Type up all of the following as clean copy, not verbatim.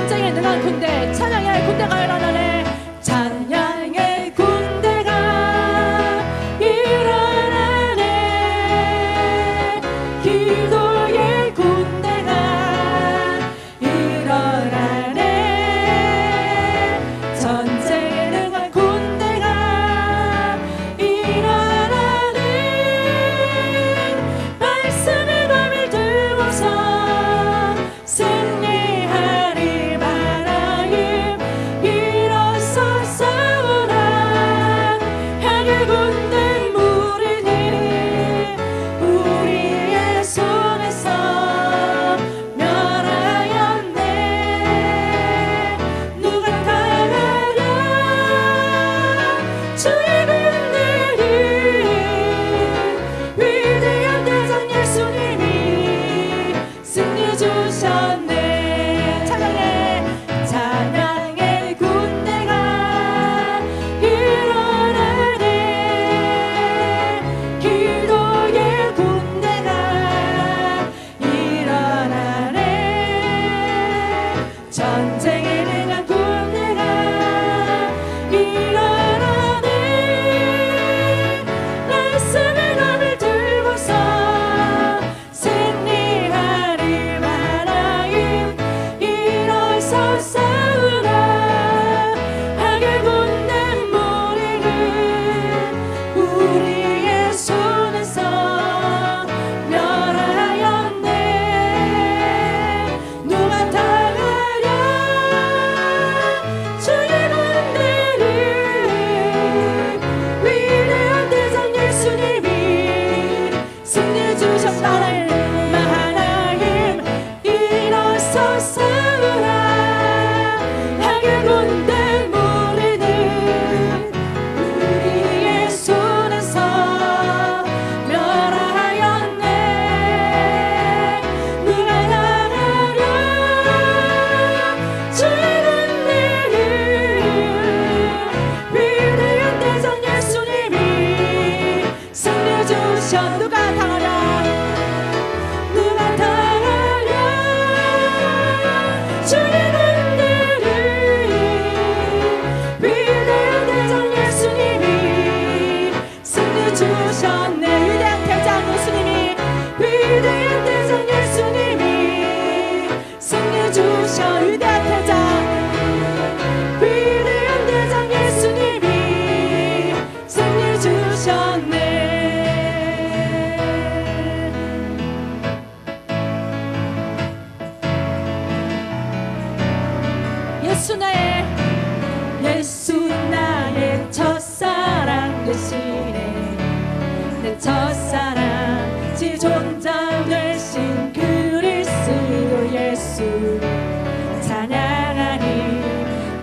전쟁에 능한 군대, 찬양의 군대가 일어나네. 찬양의 군대가 일어나네. 기도의 군대가 일어나네. 전쟁에 능한 군대가 일어나네. 말씀의 검을 들고서 승리하리 바라임. 일어서 싸우라. 향해 군대 무리니 우리의 손에서 멸하였네. 누가 당하랴. 주의 군대를 위대한 대장 예수님이 승리 주셨네. 찬양의 군대가 일어나네. 기도의 군대가 일어나네. 전쟁에 능한 군대가 일어나네. 말씀의 검을 들고서 승리하리 바라임. 일어서 싸우라. 악의 군대 무리는 우리의 손에서 멸하였네. 누가 당하랴. 주의 군대를 위대한 대장 예수님이 승리 주셨다네. 하나님 일어서 싸우라. 악의 군대 무리는 우리의 손에서 멸하였네. 누가 당하랴. 주의 군대를 위대한 대장 예수님이 승리 주셨. 누가 당하랴. 누가 당하랴. 주의 군대를 위대한 대장 예수님이 승리 주셨네. 위대한 대장 예수님이, 위대한 대장 예수님이 승리 주셔. 위대한 대장, 위대한 대장 예수님이 승리 주셨네. 예수 나의 첫사랑 되시네. 내 첫사랑 지존자 되신 그리스도 예수 찬양하니.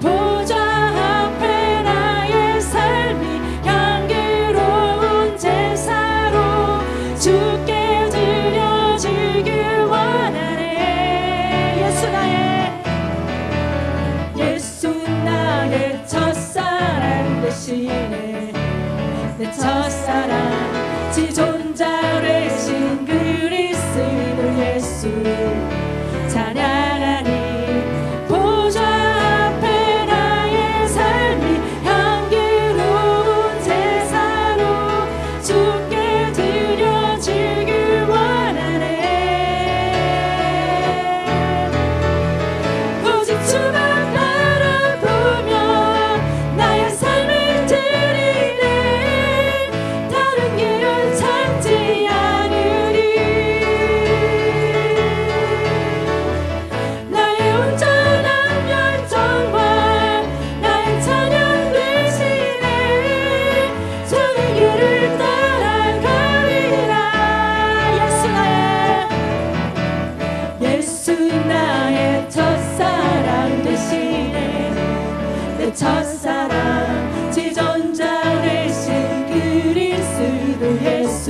보좌 앞에 나의 삶이 향기로운 제사로 주께 드려지길 원하네. 예수 나의 첫사랑 되시네. 내 첫사랑 지존자 되신 그리스도 예수 찬양하니. 보좌 앞에 나의 삶이 향기로운 제사로 주께 드려지길 원하네. 오직 주만 바라보며 나의 삶을 드리네. 다른 길은 찾지 않으리. 나의 온전한 열정과 나의 찬양 되시네. 주의 길을 따라가리라. 예수 나의 첫사랑 되시네. 내 첫사랑 지존자 되신 그리스도 예수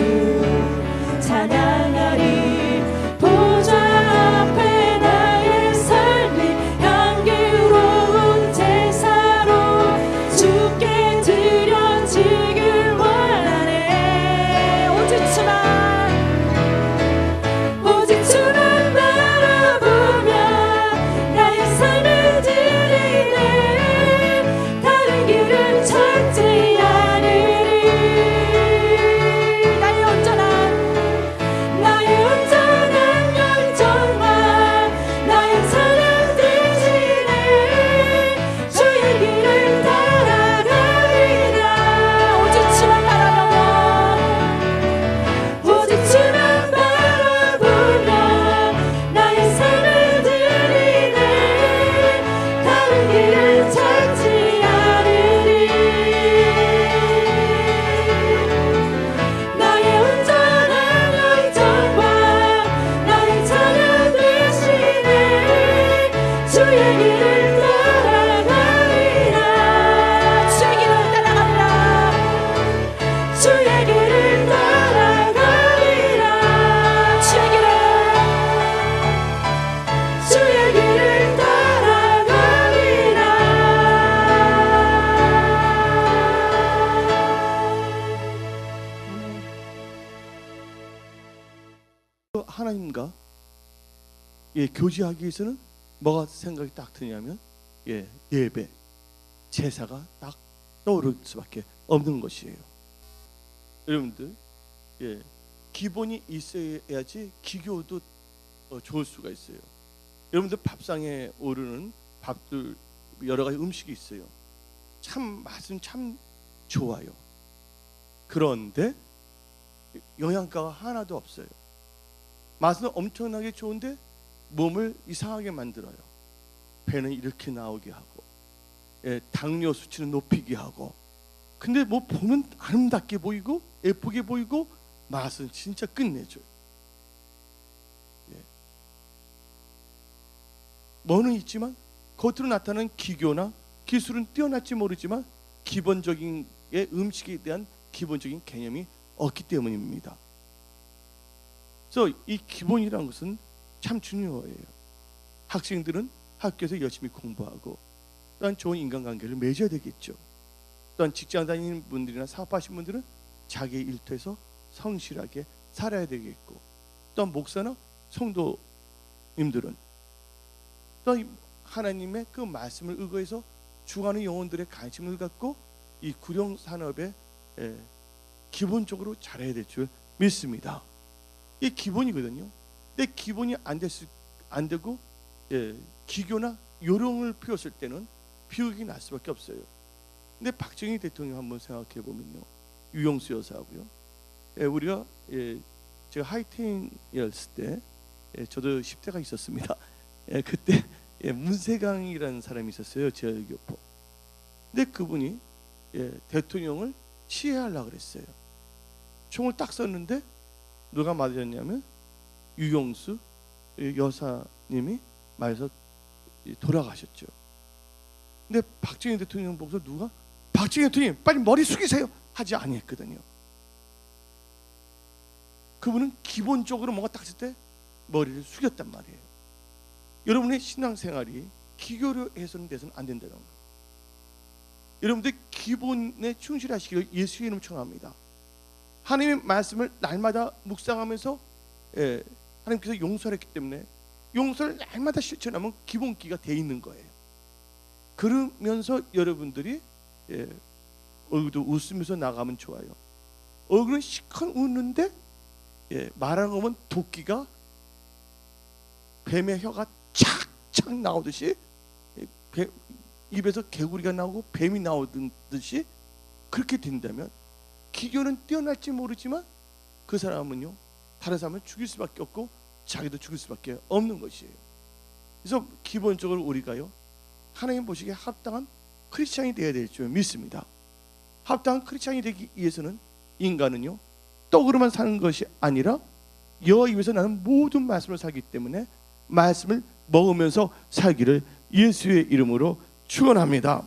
찬양하리. 보좌 앞에 나의 삶이 향기로운 제사로 주께 드려지길 원하네. 오직 주만 바라보며 나의 삶을 교제하기 위해서는 뭐가 생각이 딱 드냐면 예배, 제사가 딱 떠오를 수밖에 없는 것이에요. 여러분들, 기본이 있어야지 기교도 좋을 수가 있어요. 여러분들 밥상에 오르는 밥들 여러 가지 음식이 있어요. 참 맛은 참 좋아요. 그런데 영양가가 하나도 없어요. 맛은 엄청나게 좋은데 몸을 이상하게 만들어요. 배는 이렇게 나오게 하고, 당뇨 수치는 높이게 하고. 근데 뭐 보면 아름답게 보이고 예쁘게 보이고 맛은 진짜 끝내줘요. 뭐는 있지만 겉으로 나타나는 기교나 기술은 뛰어날지 모르지만 기본적인 음식에 대한 기본적인 개념이 없기 때문입니다. 그래서 이 기본이라는 것은 참 중요해요. 학생들은 학교에서 열심히 공부하고 또한 좋은 인간관계를 맺어야 되겠죠. 또한 직장 다니는 분들이나 사업하시는 분들은 자기 일터에서 성실하게 살아야 되겠고, 또한 목사나 성도님들은 또한 하나님의 그 말씀을 의거해서 죽어가는 영혼들의 관심을 갖고 이 구령 산업에 기본적으로 잘해야 될 줄 믿습니다. 이게 기본이거든요. 근데 기본이 안 되고 기교나 요령을 피웠을 때는 비극이 날 수밖에 없어요. 근데 박정희 대통령 한번 생각해 보면요, 유영수 여사하고요, 우리가 제가 하이틴이었을 때 저도 10대가 있었습니다. 그때 문세강이라는 사람이 있었어요, 제일교포. 근데 그분이 대통령을 시해하려고 그랬어요. 총을 딱 쐈는데 누가 맞았냐면 유영수 여사님이 맞아서 돌아가셨죠. 근데 박정희 대통령 보고서 누가 박정희 대통령 빨리 머리 숙이세요 하지 아니했거든요. 그분은 기본적으로 뭔가 딱 했을 때 머리를 숙였단 말이에요. 여러분의 신앙생활이 기교로 해서는 돼서는 안 된다는 거예요. 여러분들 기본에 충실하시기를 예수의 이름으로 청합니다. 하나님의 말씀을 날마다 묵상하면서 하나님께서 용서를 했기 때문에 용서를 날마다 실천하면 기본기가 돼 있는 거예요. 그러면서 여러분들이 얼굴도 웃으면서 나가면 좋아요. 얼굴은 시커 웃는데 말하는 거 보면 도끼가 뱀의 혀가 착착 나오듯이 입에서 개구리가 나오고 뱀이 나오듯이 그렇게 된다면 기교는 뛰어날지 모르지만 그 사람은요 다른 사람을 죽일 수밖에 없고 자기도 죽일 수밖에 없는 것이에요. 그래서 기본적으로 우리가요 하나님 보시기에 합당한 크리스찬이 되어야 될 줄 믿습니다. 합당한 크리스찬이 되기 위해서는 인간은요 떡으로만 사는 것이 아니라 여호와 입에서 나는 모든 말씀을 살기 때문에 말씀을 먹으면서 살기를 예수의 이름으로 축원합니다.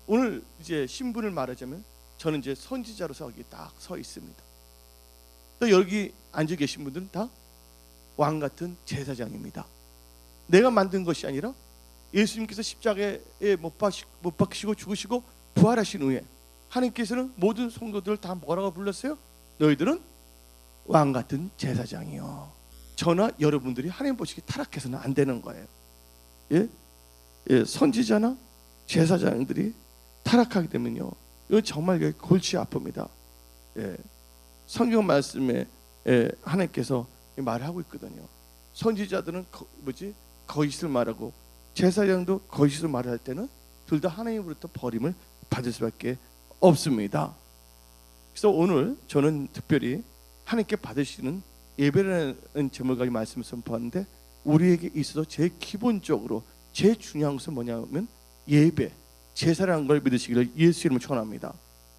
오늘 이제 신분을 말하자면 저는 이제 선지자로서 여기 딱 서 있습니다. 또 여기 앉아 계신 분들은 다 왕 같은 제사장입니다. 내가 만든 것이 아니라 예수님께서 십자가에 못 박히시고 죽으시고 부활하신 후에 하나님께서는 모든 성도들을 다 뭐라고 불렀어요? 너희들은 왕 같은 제사장이요. 저나 여러분들이 하나님 보시기 타락해서는 안 되는 거예요. 선지자나 제사장들이 타락하게 되면요 이건 정말 골치 아픕니다. 성경 말씀에 하나님께서 말하고 있거든요. 선지자들은 거짓을 말하고 제사장도 거짓을 말할 때는 둘 다 하나님으로부터 버림을 받을 수밖에 없습니다. 그래서 오늘 저는 특별히 하나님께 받으시는 예배라는 제목을 가지고 말씀을 선포하는데 우리에게 있어서 제일 기본적으로 제일 중요한 것은 뭐냐면 예배, 제사라는 걸 믿으시기를 예수 이름으로 축원합니다.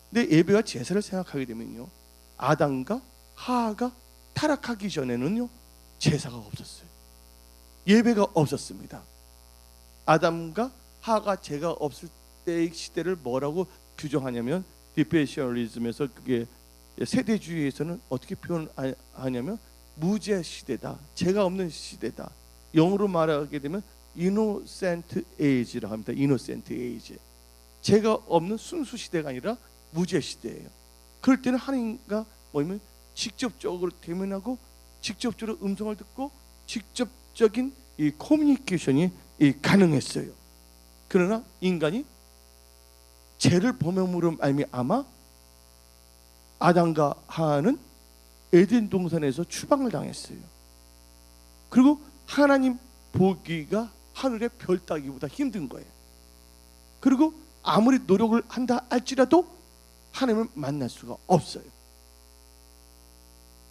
근데 예배와 제사를 생각하게 되면요 아담과 하하가 타락하기 전에는요 제사가 없었어요. 예배가 없었습니다. 아담과 하하가 죄가 없을 때의 시대를 뭐라고 규정하냐면 디페시얼리즘에서 그게 세대주의에서는 어떻게 표현하냐면 무죄 시대다, 죄가 없는 시대다. 영어로 말하게 되면 innocent age라고 합니다. innocent age. 죄가 없는 순수 시대가 아니라 무죄 시대예요. 그럴 때는 하나님과 뭐냐면 직접적으로 대면하고 직접적으로 음성을 듣고 직접 영적인 이 커뮤니케이션이 가능했어요. 그러나 인간이 죄를 범함으로 말미암아 아담과 하와는 에덴 동산에서 추방을 당했어요. 그리고 하나님 보기가 하늘의 별 따기보다 힘든 거예요. 그리고 아무리 노력을 한다 할지라도 하나님을 만날 수가 없어요.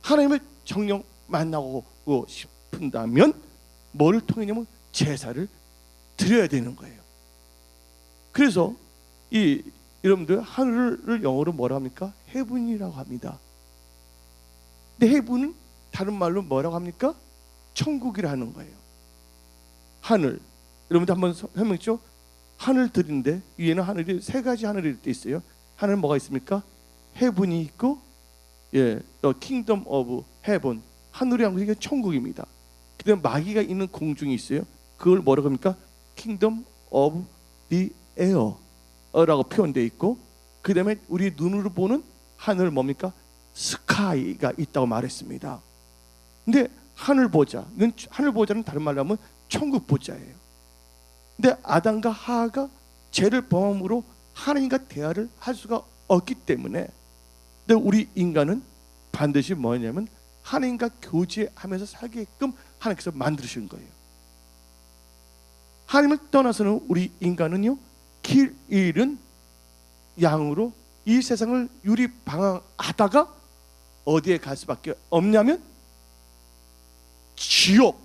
하나님을 정녕 만나고 싶은다면 뭐를 통했냐면 제사를 드려야 되는 거예요. 그래서 여러분들 하늘을 영어로 뭐라 합니까? 헤븐이라고 합니다. 근데 헤븐은 다른 말로 뭐라고 합니까? 천국이라는 거예요. 하늘. 여러분들 한번 설명했죠? 하늘 들인데 위에는 하늘이 세 가지 하늘이 있어요. 하늘 뭐가 있습니까? 헤븐이 있고, 예, 킹덤 오브 헤븐. 하늘이라는 것이 천국입니다. 그다음 마귀가 있는 공중이 있어요. 그걸 뭐라고 합니까? 킹덤 오브 디 에어라고 표현되어 있고, 그다음에 우리 눈으로 보는 하늘 뭡니까? 스카이가 있다고 말했습니다. 근데 하늘 보자, 이건 하늘 보자는 다른 말로 하면 천국 보자예요. 근데 아담과 하와가 죄를 범함으로 하나님과 대화를 할 수가 없기 때문에, 근데 우리 인간은 반드시 뭐냐면 하나님과 교제하면서 살게끔 하나님께서 만드신 거예요. 하나님을 떠나서는 우리 인간은요, 길 잃은 양으로 이 세상을 유리방황하다가 어디에 갈 수밖에 없냐면 지옥,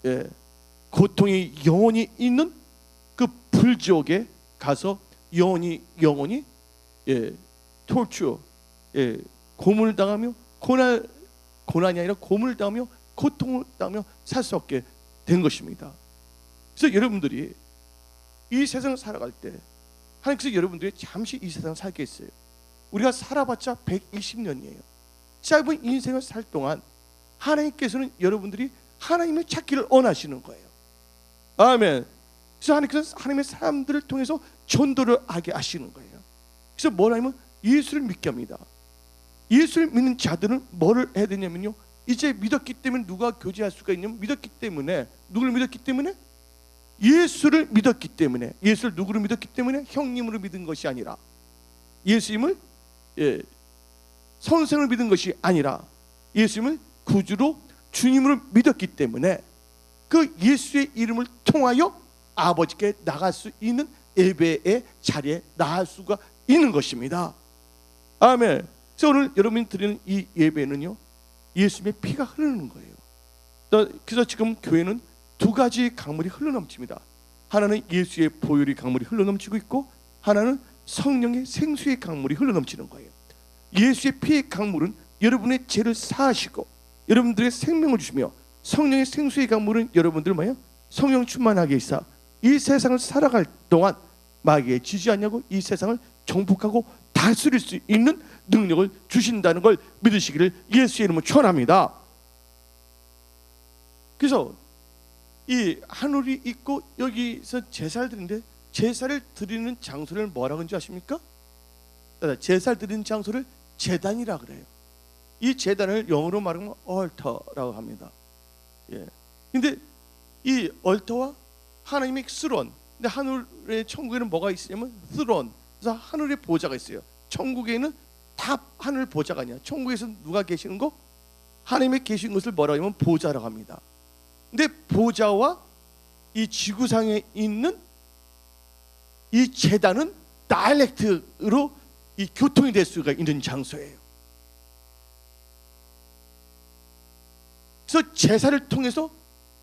예, 고통이 영원히 있는 그 불지옥에 가서 영원히 예, 톨추어, 예, 고문을 당하며 고난이 아니라 고문을 당하며 고통을 당하며 살 수 없게 된 것입니다. 그래서 여러분들이 이 세상을 살아갈 때 하나님께서 여러분들이 잠시 이 세상을 살게 했어요. 우리가 살아봤자 120년이에요. 짧은 인생을 살 동안 하나님께서는 여러분들이 하나님을 찾기를 원하시는 거예요. 아멘. 그래서 하나님께서 하나님의 사람들을 통해서 전도를 하게 하시는 거예요. 그래서 뭐라면 예수를 믿게 합니다. 예수를 믿는 자들은 뭐를 해야 되냐면요, 이제 믿었기 때문에 누가 교제할 수가 있냐면, 믿었기 때문에, 누구를 믿었기 때문에? 예수를 믿었기 때문에. 예수를 누구를 믿었기 때문에? 형님으로 믿은 것이 아니라, 예수님을, 예, 선생을 믿은 것이 아니라 예수님을 구주로 주님으로 믿었기 때문에 그 예수의 이름을 통하여 아버지께 나갈 수 있는 예배의 자리에 나갈 수가 있는 것입니다. 아멘. 그래서 오늘 여러분이 드리는 이 예배는요, 예수님의 피가 흐르는 거예요. 그래서 지금 교회는 두 가지 강물이 흘러넘칩니다. 하나는 예수의 보혈의 강물이 흘러넘치고 있고, 하나는 성령의 생수의 강물이 흘러넘치는 거예요. 예수의 피의 강물은 여러분의 죄를 사하시고 여러분들의 생명을 주시며, 성령의 생수의 강물은 여러분들 뭐예요? 성령 충만하게 있어 이 세상을 살아갈 동안 마귀에 지지 않냐고 이 세상을 정복하고 다스릴 수 있는 능력을 주신다는 걸 믿으시기를 예수의 이름으로 축원합니다. 그래서 이 하늘이 있고 여기서 제사를 드리는데, 제사를 드리는 장소를 뭐라고 하는지 아십니까? 제사를 드리는 장소를 제단이라 그래요. 이 제단을 영어로 말하면 altar라고 합니다. 예. 근데 이 altar와 하나님의 스론, 근데 하늘의 천국에는 뭐가 있으냐면 스론, 그래서 하늘의 보좌가 있어요. 천국에는 다 하늘 보좌가 아니야. 천국에서 누가 계시는 거? 하나님의 계신 것을 뭐라고 하면 보좌라고 합니다. 근데 보좌와 이 지구상에 있는 이 제단은 다이렉트로 이 교통이 될 수가 있는 장소예요. 그래서 제사를 통해서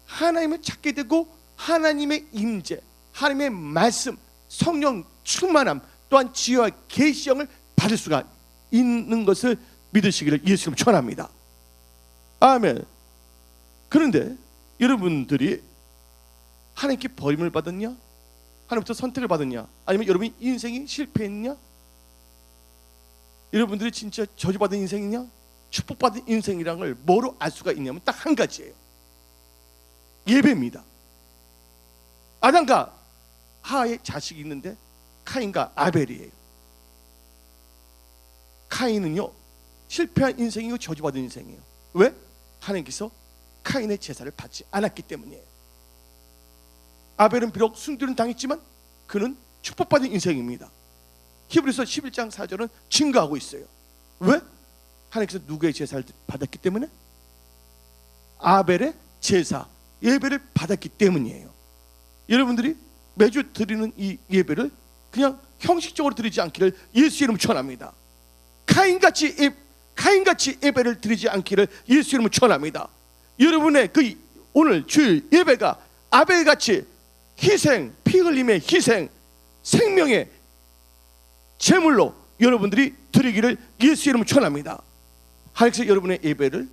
하나님을 찾게 되고, 하나님의 임재, 하나님의 말씀, 성령 충만함, 또한 지혜와 계시형을 받을 수가 있는 것을 믿으시기를 예수님 축원합니다. 아멘. 그런데 여러분들이 하나님께 버림을 받았냐? 하나님부터 선택을 받았냐? 아니면 여러분이 인생이 실패했냐? 여러분들이 진짜 저주받은 인생이냐? 축복받은 인생이라는 걸 뭐로 알 수가 있냐면 딱 한 가지예요. 예배입니다. 아담과 하와의 자식이 있는데 카인과 아벨이에요. 카인은요 실패한 인생이고 저주받은 인생이에요. 왜? 하나님께서 카인의 제사를 받지 않았기 때문이에요. 아벨은 비록 숭늉은 당했지만 그는 축복받은 인생입니다. 히브리서 11장 4절은 증거하고 있어요. 왜? 하나님께서 누구의 제사를 받았기 때문에? 아벨의 제사, 예배를 받았기 때문이에요. 여러분들이 매주 드리는 이 예배를 그냥 형식적으로 드리지 않기를 예수 이름으로 축원합니다. 카인같이 예배를 드리지 않기를 예수 이름으로 축원합니다. 여러분의 그 오늘 주일 예배가 아벨같이 희생, 피 흘림의 희생, 생명의 제물로 여러분들이 드리기를 예수 이름으로 축원합니다. 하나님께서 여러분의 예배를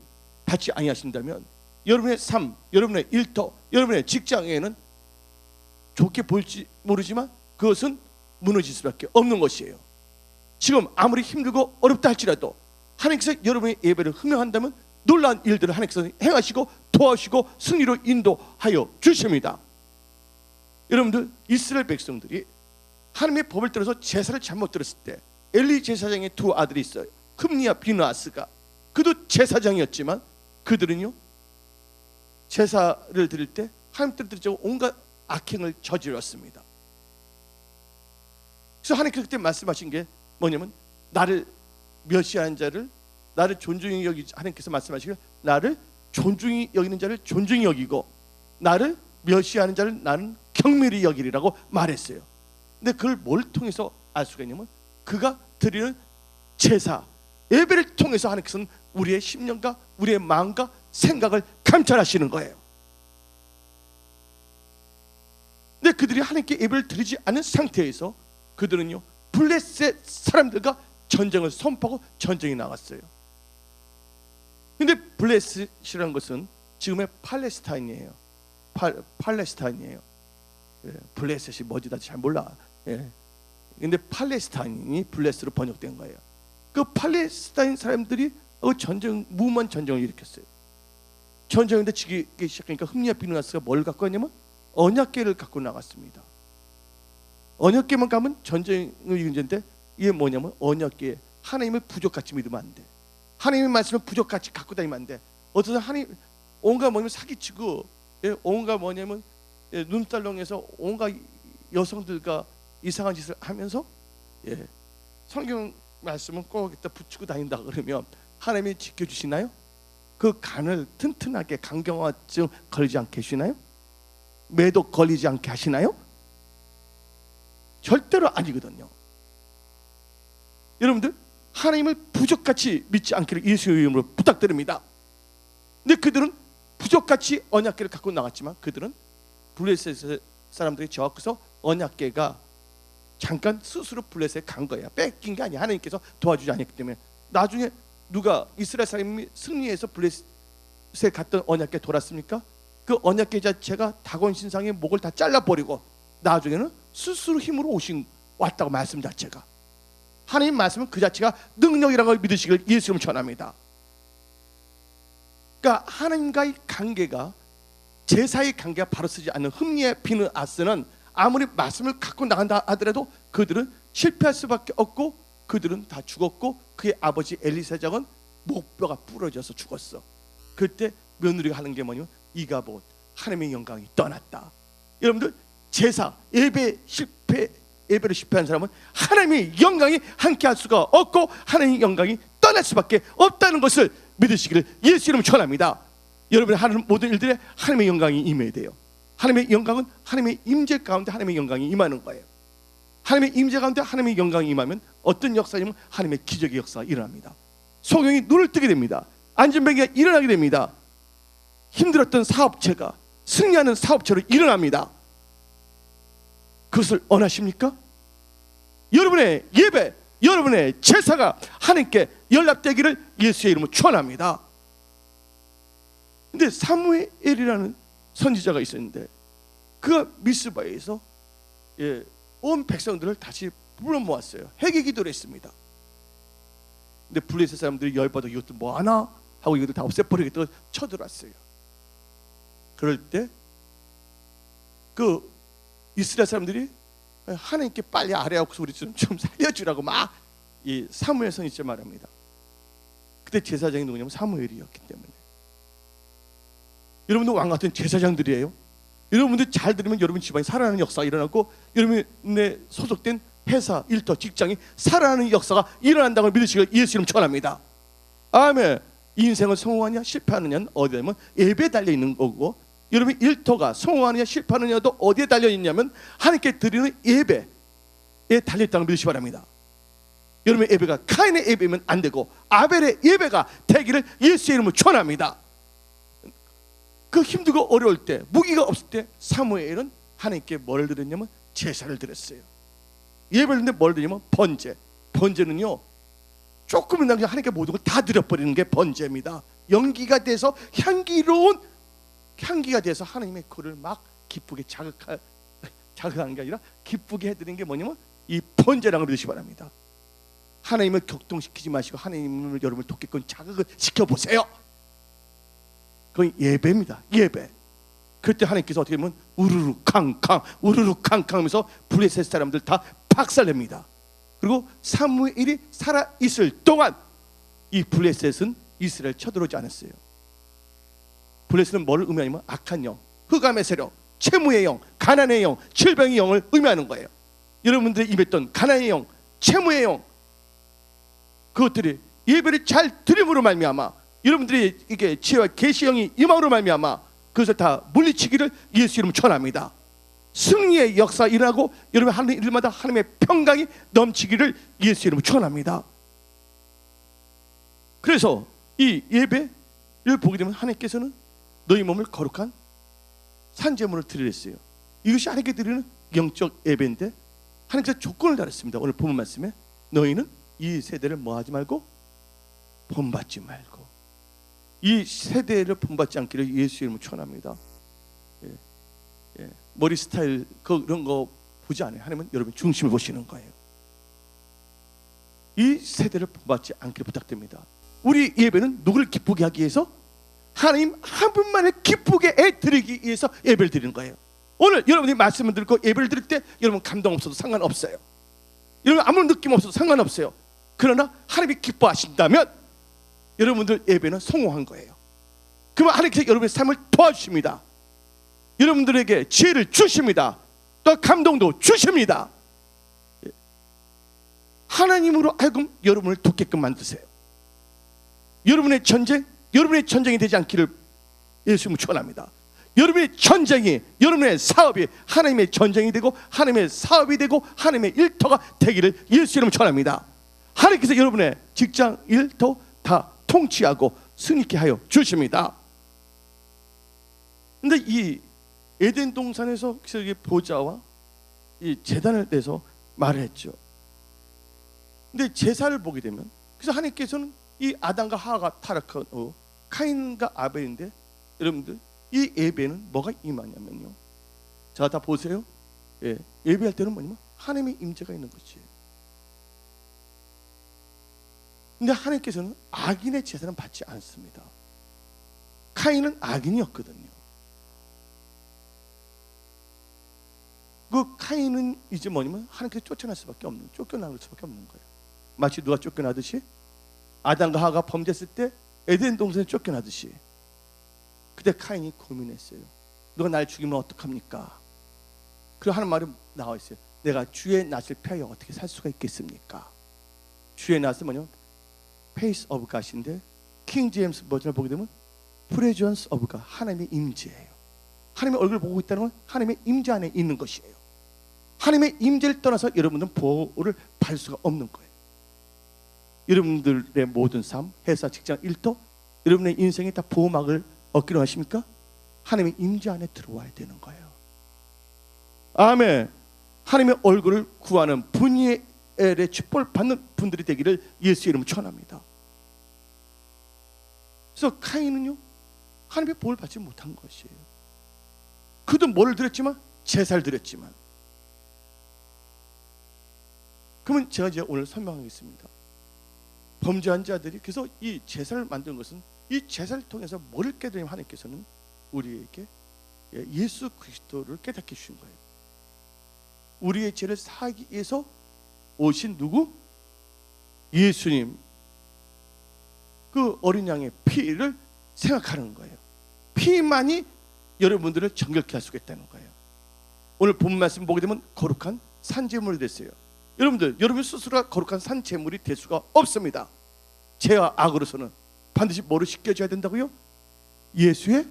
받지 아니하신다면 여러분의 삶, 여러분의 일터, 여러분의 직장에는 좋게 보일지 모르지만 그것은 무너질 수밖에 없는 것이에요. 지금 아무리 힘들고 어렵다 할지라도 하나님께서 여러분의 예배를 흥명한다면 놀라운 일들을 하나님께서 행하시고 도와주시고 승리로 인도하여 주십니다. 여러분들, 이스라엘 백성들이 하나님의 법을 따라서 제사를 잘못 드렸을 때 엘리 제사장의 두 아들이 있어요. 흠니와 비느하스가. 그도 제사장이었지만 그들은요 제사를 드릴 때 하나님 뜻을 드리자고 온갖 악행을 저질렀습니다. 그래서 하나님께서 그때 말씀하신 게 뭐냐면 나를 멸시하는 자를 나를 존중히 여기지, 하나님께서 말씀하시길 나를 존중히 여기는 자를 존중히 여기고 나를 멸시하는 자를 나는 경멸히 여기리라고 말했어요. 근데 그걸 뭘 통해서 알 수가 있냐면 그가 드리는 제사, 예배를 통해서 하나님께서는 우리의 심령과 우리의 마음과 생각을 감찰하시는 거예요. 근데 그들이 하나님께 예배를 드리지 않은 상태에서 그들은요 블레셋 사람들과 전쟁을 선포하고 전쟁이 나갔어요. 근데 블레셋이라는 것은 지금의 팔레스타인이에요. 팔레스타인이에요. 예, 블레셋이 뭐지 나 잘 몰라. 예. 근데 팔레스타인이 블레스로 번역된 거예요. 그 팔레스타인 사람들이 무모한 전쟁을 일으켰어요. 전쟁인데 지기 시작하니까 흠니와 비느하스가 뭘 갖고 왔냐면 언약궤를 갖고 나갔습니다. 언약궤만 가면 전쟁을 이기는데 이게 뭐냐면 언약궤, 하나님을 부족같이 믿으면 안 돼. 하나님의 말씀을 부족같이 갖고 다니면 안 돼. 어떤 하나님 온갖 뭐냐면 사기치고 온갖 뭐냐면 눈살롱에서 온갖 여성들과 이상한 짓을 하면서 성경 말씀은 꼭 이따 붙이고 다닌다 그러면 하나님이 지켜주시나요? 그 간을 튼튼하게 간경화증 걸리지 않게 하시나요? 매독 걸리지 않게 하시나요? 절대로 아니거든요. 여러분들 하나님을 부족같이 믿지 않기를 예수의 이름으로 부탁드립니다. 근데 그들은 부족같이 언약궤를 갖고 나갔지만 그들은 블레셋 사람들이 저 앞에서 언약궤가 잠깐 스스로 블레셋에 간 거야. 뺏긴 게 아니야. 하나님께서 도와주지 않았기 때문에. 나중에 누가 이스라엘 사람이 승리해서 블레셋에 갔던 언약궤 돌았습니까? 그 언약궤 자체가 다곤 신상의 목을 다 잘라버리고 나중에는 스스로 힘으로 왔다고 말씀 자체가. 하나님 말씀은 그 자체가 능력이라는 걸 믿으시길 예수님 전합니다. 그러니까 하나님과의 관계가 제사의 관계가 바로 쓰지 않는 흠니의 비느하스는 아무리 말씀을 갖고 나간다 하더라도 그들은 실패할 수밖에 없고 그들은 다 죽었고 그의 아버지 엘리사장은 목뼈가 부러져서 죽었어. 그때 며느리가 하는 게 뭐냐면 이가봇 하나님의 영광이 떠났다. 여러분들 제사 예배를 실패한 사람은 하나님의 영광이 함께할 수가 없고 하나님의 영광이 떠날 수밖에 없다는 것을 믿으시기를 예수 이름으로 전합니다. 여러분이 하는 모든 일들에 하나님의 영광이 임해야 돼요. 하나님의 영광은 하나님의 임재 가운데 하나님의 영광이 임하는 거예요. 하나님의 임재 가운데 하나님의 영광이 임하면 어떤 역사냐면 하나님의 기적의 역사가 일어납니다. 소경이 눈을 뜨게 됩니다. 안전병기가 일어나게 됩니다. 힘들었던 사업체가 승리하는 사업체로 일어납니다. 그것을 원하십니까? 여러분의 예배, 여러분의 제사가 하나님께 연락되기를 예수의 이름으로 축원합니다. 근데 사무엘이라는 선지자가 있었는데 그가 미스바에서 온 백성들을 다시 불러 모았어요. 회개 기도를 했습니다. 근데 블레셋 사람들이 열받아 이것도 뭐하나 하고 이것도 다 없애버리겠다고 쳐들어왔어요. 그럴 때 그 이스라엘 사람들이 하나님께 빨리 아뢰하고 우리 좀 살려주라고 막 이 사무엘 선지자 말합니다. 그때 제사장이 누구냐면 사무엘이었기 때문에 여러분도 왕 같은 제사장들이에요. 여러분들 잘 들으면 여러분 집안이 살아나는 역사가 일어나고 여러분의 소속된 회사, 일터, 직장이 살아나는 역사가 일어난다고 믿으시길 예수 이름 축원합니다. 아멘. 인생은 성공하냐 실패하느냐는 어디에 되면 예배에 달려 있는 거고, 여러분 일터가 성공하느냐 실패하느냐도 어디에 달려 있냐면 하나님께 드리는 예배에 달려 있다는 믿으시기 바랍니다. 여러분의 예배가 카인의 예배면 안 되고 아벨의 예배가 되기를 예수의 이름으로 축원합니다. 그 힘들고 어려울 때, 무기가 없을 때 사무엘은 하나님께 뭘 드렸냐면 제사를 드렸어요. 예배를 드는데 뭘 드리냐면 번제. 번제는요, 조금이나마 그냥 하나님께 모든 걸 다 드려버리는 게 번제입니다. 연기가 돼서 향기로운 향기가 돼서 하나님의 코를 막 기쁘게 자극한 게 아니라 기쁘게 해드리는 게 뭐냐면 이 번제라는 걸 믿으시기 바랍니다. 하나님을 격동시키지 마시고 하나님을 여러분을 돕게끔 자극을 시켜보세요. 그건 예배입니다. 예배. 그때 하나님께서 어떻게 보면 우르르 캉캉 우르르 캉캉 하면서 블레셋 사람들 다 박살냅니다. 그리고 사무엘이 살아있을 동안 이 블레셋은 이스라엘 쳐들어오지 않았어요. 블레셋은 뭐를 의미하냐면 악한 영, 흑암의 세력, 채무의 영, 가난의 영, 질병의 영을 의미하는 거예요. 여러분들이 입었던 가난의 영, 채무의 영, 그것들이 예배를 잘 드림으로 말미암아 여러분들이 이게 지혜와 계시의 영이 임함으로 말미암아 그것을 다 물리치기를 예수 이름으로 축원합니다. 승리의 역사 일어나고 여러분 하는 일마다 하나님의 평강이 넘치기를 예수 이름으로 축원합니다. 그래서 이 예배를 보게 되면 하나님께서는 너희 몸을 거룩한 산제물을 드리랬어요. 이것이 하나님께 드리는 영적 예배인데 하나님께서 조건을 달았습니다. 오늘 본문 말씀에 너희는 이 세대를 뭐하지 말고 본받지 말고, 이 세대를 본받지 않기를 예수 이름으로 축원합니다. 머리 스타일 그런 거 보지 않아요. 하나님은 여러분 중심을 보시는 거예요. 이 세대를 본받지 않기를 부탁드립니다. 우리 예배는 누구를 기쁘게 하기 위해서? 하나님 한 분만을 기쁘게 드리기 위해서 예배를 드리는 거예요. 오늘 여러분이 말씀을 듣고 예배를 드릴 때 여러분 감동 없어도 상관없어요. 여러분 아무 느낌 없어도 상관없어요. 그러나 하나님이 기뻐하신다면 여러분들 예배는 성공한 거예요. 그러면 하나님께서 여러분의 삶을 도와주십니다. 여러분들에게 지혜를 주십니다. 또 감동도 주십니다. 하나님으로 하여금 여러분을 돕게끔 만드세요. 여러분의 전쟁이 되지 않기를 예수님은 축원합니다. 여러분의 전쟁이, 여러분의 사업이 하나님의 전쟁이 되고 하나님의 사업이 되고 하나님의 일터가 되기를 예수 이름으로 축원합니다. 하나님께서 여러분의 직장, 일터 다 통치하고 승리케 하여 주십니다. 근데 이 에덴 동산에서 보좌와 이 제단을 떼서 말을 했죠. 근데 제사를 보게 되면 그래서 하나님께서는 이 아담과 하와가 타락한 후 카인과 아벨인데 여러분들 이 예배는 뭐가 임하냐면요. 자, 다 보세요. 예배할 때는 뭐냐면 하나님의 임재가 있는 것이에요. 근데 하나님께서는 악인의 제사는 받지 않습니다. 카인은 악인이었거든요. 그 카인은 이제 뭐냐면 하나님께서 쫓겨날 수밖에 없는, 쫓겨나는 수밖에 없는 거예요. 마치 누가 쫓겨나듯이 아담과 하와가 범죄했을 때 에덴 동산에 쫓겨나듯이 그때 카인이 고민했어요. 누가 날 죽이면 어떡합니까? 그리고 하는 말이 나와 있어요. 내가 주의 낯을 피하여 어떻게 살 수가 있겠습니까? 주의 낯은 뭐냐면 Face of God인데 킹 제임스 버전을 보게 되면 Presence of God, 하나님의 임재예요. 하나님의 얼굴을 보고 있다는 건 하나님의 임재 안에 있는 것이에요. 하나님의 임재를 떠나서 여러분들은 보호를 받을 수가 없는 거예요. 여러분들의 모든 삶, 회사, 직장, 일터, 여러분의 인생이 다 보호막을 얻기로 하십니까? 하나님의 임재 안에 들어와야 되는 거예요. 아멘. 하나님의 얼굴을 구하는 분이엘의 축복을 받는 분들이 되기를 예수 이름으로 축원합니다. 그래서 카인은요 하나님의 복을 받지 못한 것이에요. 그도 뭐를 드렸지만 제사를 드렸지만. 그러면 제가 이제 오늘 설명하겠습니다. 범죄한 자들이 그래서 이 제사를 만든 것은 이 제사를 통해서 뭐를 깨달으면 하나님께서는 우리에게 예수 그리스도를 깨닫게 주신 거예요. 우리의 죄를 사하기 위해서 오신 누구? 예수님. 그 어린 양의 피를 생각하는 거예요. 피만이 여러분들을 정결케 할 수가 있다는 거예요. 오늘 본 말씀 보게 되면 거룩한 산제물이 됐어요. 여러분들, 여러분 스스로가 거룩한 산제물이 될 수가 없습니다. 죄와 악으로서는 반드시 뭐로 씻겨져야 된다고요? 예수의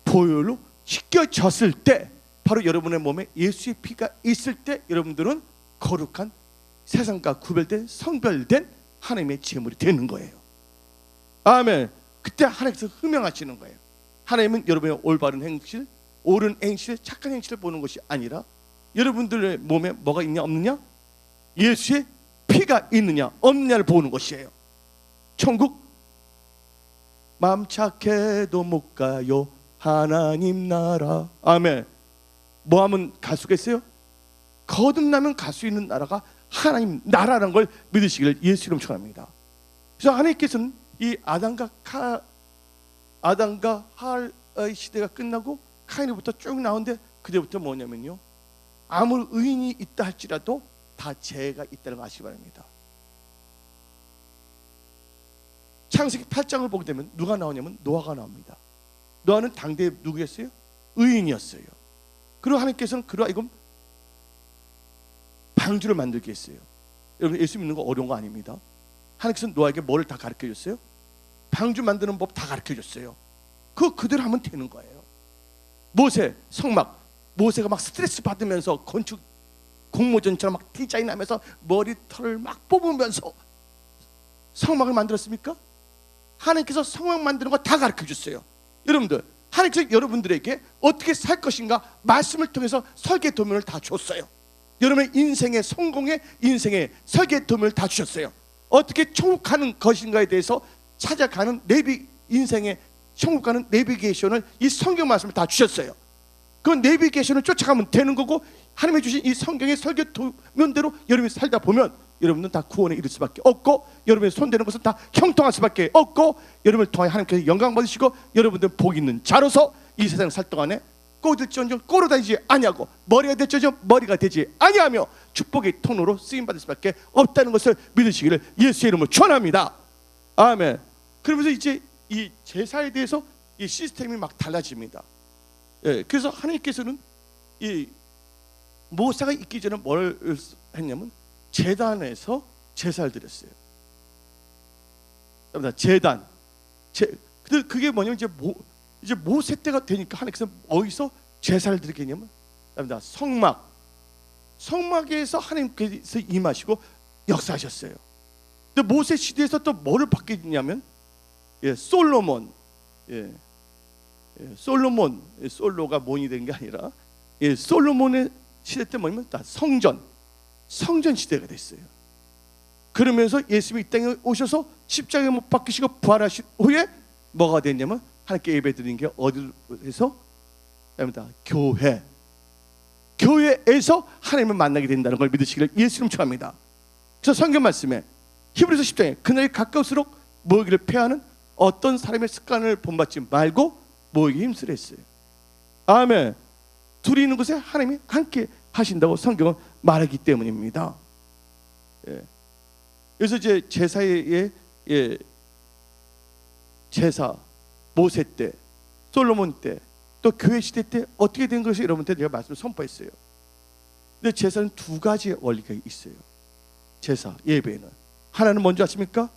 보혈로 씻겨졌을 때, 바로 여러분의 몸에 예수의 피가 있을 때 여러분들은 거룩한, 세상과 구별된, 성별된 하나님의 제물이 되는 거예요. 아멘. 그때 하나님께서 흥명하시는 거예요. 하나님은 여러분의 올바른 행실, 옳은 행실, 착한 행실을 보는 것이 아니라 여러분들의 몸에 뭐가 있냐 없느냐, 예수의 피가 있느냐 없느냐를 보는 것이에요. 천국 마음 착해도 못 가요 하나님 나라. 아멘. 뭐 하면 갈 수가 있어요? 거듭나면 갈 수 있는 나라가 하나님 나라라는 걸 믿으시기를 예수 이름 축원합니다. 그래서 하나님께서는 이 아담과 하의 시대가 끝나고 카인으로부터 쭉 나오는데, 그때부터 뭐냐면요, 아무 의인이 있다 할지라도 다 죄가 있다는 거 아시기 바랍니다. 창세기 8장을 보게 되면 누가 나오냐면 노아가 나옵니다. 노아는 당대에 누구였어요? 의인이었어요. 그리고 하나님께서는 그로 하여금 방주를 만들게 했어요. 여러분, 예수 믿는 거 어려운 거 아닙니다. 하나님께서는 노아에게 뭐를 다 가르쳐 줬어요? 방주 만드는 법 다 가르쳐 줬어요. 그대로 하면 되는 거예요. 모세 성막, 모세가 막 스트레스 받으면서 건축 공모전처럼 막 디자인하면서 머리털을 막 뽑으면서 성막을 만들었습니까? 하나님께서 성막 만드는 거 다 가르쳐 줬어요. 여러분들, 하나님께서 여러분들에게 어떻게 살 것인가 말씀을 통해서 설계 도면을 다 줬어요. 여러분의 인생의 성공의 인생의 설계 도면을 다 주셨어요. 어떻게 천국 가는 것인가에 대해서 찾아가는 인생의 천국 가는 내비게이션을 이 성경 말씀을 다 주셨어요. 그 내비게이션을 쫓아가면 되는 거고, 하나님이 주신 이 성경의 설계 도면대로 여러분이 살다 보면 여러분은 다 구원에 이를 수밖에 없고, 여러분이 손대는 것은 다 형통할 수밖에 없고, 여러분을 통해 하나님께서 영광 받으시고, 여러분들은 복 있는 자로서 이 세상 살 동안에 꼬들지언정 꼬로 다니지 아니하고, 머리가 될지언정 머리가 되지 아니하며 축복의 통로로 쓰임 받을 수밖에 없다는 것을 믿으시기를 예수의 이름으로 축원합니다. 아멘. 그러면서 이제 이 제사에 대해서 이 시스템이 막 달라집니다. 예, 그래서 하나님께서는 이 모세가 있기 전에 뭘 했냐면 제단에서 제사를 드렸어요. 제단. 그게 뭐냐면 이제 모세 때가 되니까 하나님께서 어디서 제사를 드리겠냐면 성막에서 하나님께서 임하시고 역사하셨어요. 근데 모세 시대에서 또 뭐를 받게 됐냐면 솔로몬, 솔로가 mon이 된 게 아니라 솔로몬의 시대 때 뭐냐면 다 성전 시대가 됐어요. 그러면서 예수님이 이 땅에 오셔서 십자가에 못 박히시고 부활하신 후에 뭐가 됐냐면 하나님께 예배드리는 게 어디서? 교회에서 하나님을 만나게 된다는 걸 믿으시기를 예수 이름 축원합니다. 그래서 성경 말씀에 히브리서 10장에 그날이 가까울수록 모이기를 패하는 어떤 사람의 습관을 본받지 말고 모이기 힘쓰라 했어요. 아멘. 둘이 있는 곳에 하나님이 함께 하신다고 성경은 말하기 때문입니다. 그래서 이제 제사의 제사 모세 때, 솔로몬 때, 또 교회 시대 때 어떻게 된 것이 여러분한테 제가 말씀을 선포했어요. 근데 제사는 두 가지의 원리가 있어요. 제사, 예배는 하나는 뭔지 아십니까?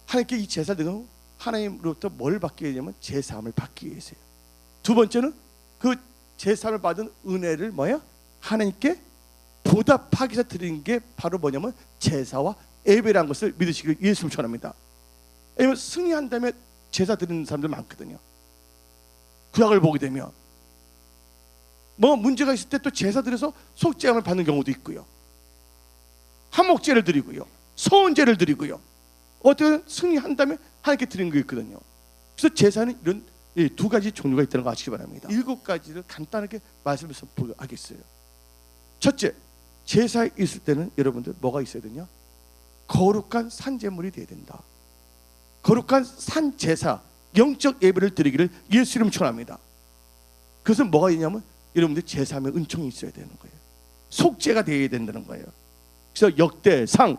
하나님께 이 제사를 드리면 하나님으로부터 뭘 받기 위해냐면 제사함을 받기 위해서요. 두 번째는 그 제사를 받은 은혜를 하나님께 보답하기 위해서 드리는 게 바로 뭐냐면 제사와 예배라는 것을 믿으시길 예수님 축원합니다. 왜냐면 승리한 다음에 제사 드리는 사람들 많거든요. 구약을 보게 되면 뭐 문제가 있을 때 또 제사 드려서 속죄함을 받는 경우도 있고요, 한목제를 드리고요, 소원제를 드리고요, 어떻게 승리한 다음에 하나님께 드리는 게 있거든요. 그래서 제사는 이런 두 가지 종류가 있다는 거 아시기 바랍니다. 7가지를 간단하게 말씀해서 하겠어요. 첫째, 제사에 있을 때는 여러분들 뭐가 있어야 되냐? 거룩한 산제물이 돼야 된다. 거룩한 산제사, 영적 예배를 드리기를 예수 이름 축원합니다. 그것은 뭐가 있냐면 여러분들 제사함의 은총이 있어야 되는 거예요. 속죄가 되어야 된다는 거예요. 그래서 역대상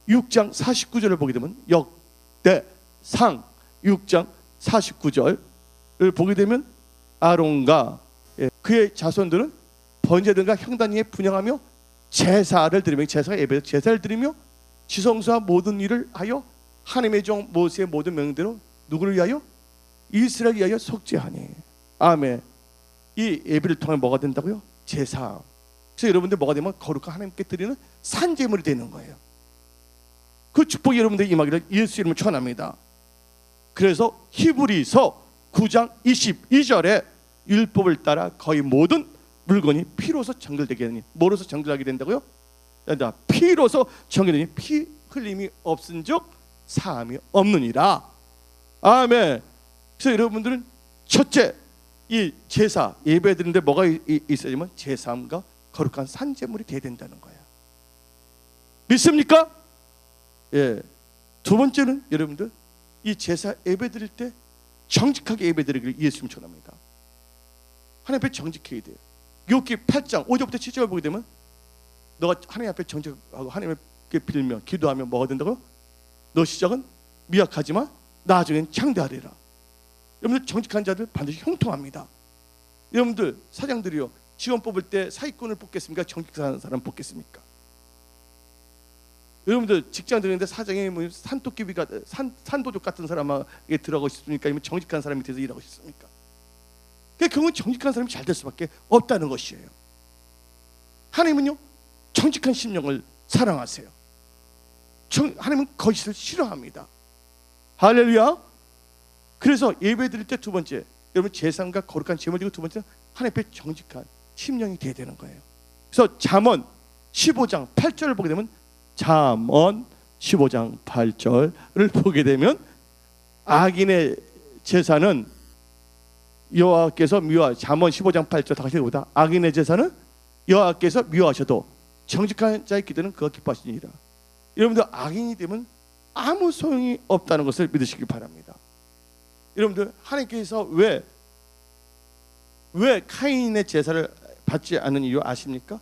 6장 49절을 보게 되면 역대상 6장 49절 보게 되면 아론과 그의 자손들은 번제든가 형단위에 분향하며 제사를 드리며, 제사가 예배에서 제사를 드리며 지성소와 모든 일을 하여 하나님의 종 모세의 모든 명령대로 누구를 위하여? 이스라엘 위하여 속죄하니. 아멘. 이 예배를 통해 뭐가 된다고요? 제사. 그래서 여러분들 뭐가 되면 거룩한 하나님께 드리는 산제물이 되는 거예요. 그 축복이 여러분들 임하기를 예수 이름으로 축원합니다. 그래서 히브리서 9장 22절에 율법을 따라 거의 모든 물건이 피로서 정결되게 되니, 뭐로서 정결하게 된다고요? 피로서 정결되니 피 흘림이 없은즉 사함이 없느니라. 아멘. 그래서 여러분들은 첫째, 이 제사 예배 드리는데 뭐가 있어야지만 제사함과 거룩한 산제물이 돼야 된다는 거예요. 믿습니까? 예. 두 번째는 여러분들 이 제사 예배 드릴 때 정직하게 예배 드리기를 예수님 축원합니다. 하나님 앞에 정직해야 돼요. 욥기 8장 5절부터 7절 보게 되면 너가 하나님 앞에 정직하고 하나님께 빌며 기도하면 뭐가 된다고요? 너 시작은 미약하지만 나중엔 창대하리라. 여러분들 정직한 자들 반드시 형통합니다. 여러분들 사장들이요, 직원 뽑을 때 사기꾼을 뽑겠습니까? 정직한 사람 뽑겠습니까? 여러분들 직장 들어있는데 사장이 뭐 산토끼비 같은 산도족 같은 사람에게 들어가고 싶습니까? 아니면 정직한 사람 밑에서 일하고 싶습니까? 결국은 정직한 사람이 잘 될 수밖에 없다는 것이에요. 하나님은요 정직한 심령을 사랑하세요. 하나님은 거짓을 싫어합니다. 할렐루야. 그래서 예배 드릴 때 두 번째, 여러분 제사과 거룩한 제물 드리고 두 번째는 하나님 앞에 정직한 심령이 돼야 되는 거예요. 그래서 잠언 15장 8절을 보게 되면, 잠언 15장 8절을 보게 되면 악인의 제사는 여호와께서 미워하. 잠언 15장 8절 다시 읽어보다. 악인의 제사는 여호와께서 미워하셔도 정직한 자의 기도는 그가 기뻐하시니라. 여러분들 악인이 되면 아무 소용이 없다는 것을 믿으시길 바랍니다. 여러분들 하나님께서 왜 카인의 제사를 받지 않는 이유 아십니까?